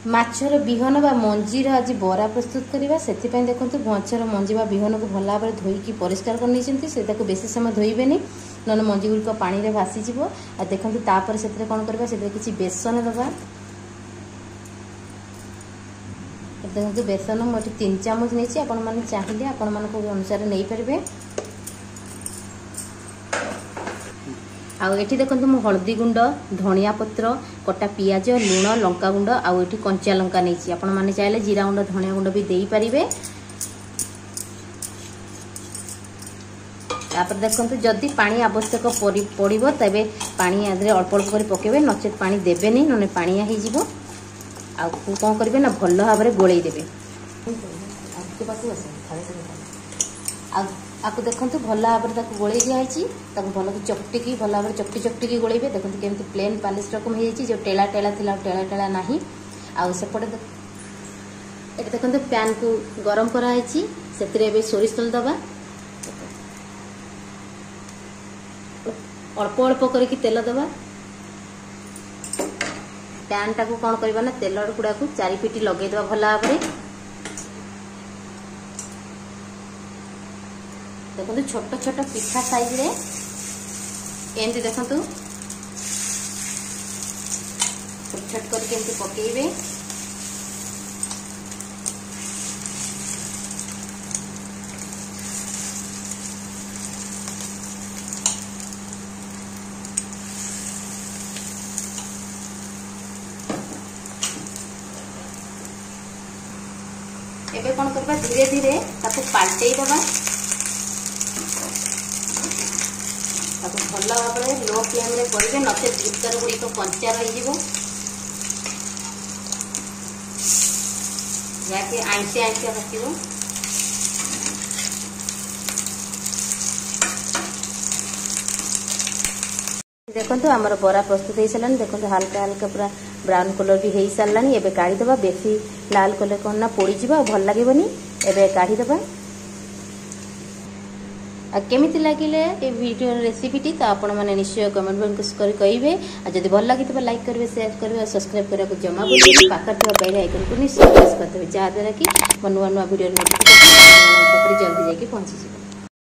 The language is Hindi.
माछर बिहन बा मंजीर आज बरा प्रस्तुत करवा से देखो माछर मंजी बा बिहन को भल भाव धोईकी परिष्कार कर बेसी समय धोइबे ना मंजी गुड़िक पानी में भासीज आ देखो तापर से कौन करवा से किसी बेसन दबा देखो बेसन मुझे 3 चामच नहीं आपण मैंने चाहिए आपण मान अनुसार नहीं पारे आठी देखो मु हलदी गुंड धनिया पत्र कटा पियाज लुण लंका गुंड आठी कंचा लंका नहीं आपण मैंने चाहिए जीरा गुंड धनिया गुंड भी दे पारे देखो जदि पानी आवश्यक पड़ो तेरे पानी अल्प अल्प कर पकेबे नचेत पानी देवेनि ना पानिया हो कौन करेंगे ना भल भाव में गोल देवे आपको देखो भल भाव में गोल दिखाई भल चकटिकी भल भाव चकटी चकटिकी गोलेबे देखो केमती प्लेन पालिश रकम हो जो टेला टेला थी टेला टेला ना आउपटे देखो पैन को गरम कराई से सोरिष तेल दबा अल्प अल्प करके तेल दबा पैन टाक कौन करवा ना तेल गुड़ा को 4 पिटी लगेदवा भल भाव में देखो छोट छोट पिठा साइज रे एमती देखो छोट छोट करके एमती पकेबे एबे कौन करबा धीरे धीरे ताको पाल्टे दबा ताको भल भाव में लो फ्लेम रे करेंगे नचे भीतर गुड़िक कंचा रही जाके आंटिया आंटिया भाजो देखो आमर बरा प्रस्तुत हो सारा देखो हल्का हल्का पूरा ब्राउन कलर भी हो सारा एवं काढ़ीदे बेसी लाल कलर कौन ना पोड़ी भल लगे एवं काढ़ीदे केमी लगे ये वीडियो रेसिपी तो आपण मैंने निश्चय कमेंट बॉक्स कर कहे जब भल लगी लाइक करेंगे शेयर करेंगे सब्सक्राइब करने को जमा बोलिए पाखर बेल आइकन को निश्चय प्रेस करदे जहाँद्वारा कि नुआ नुआ वीडियो नोटिफिकेशन जल्दी जाके पहुँची।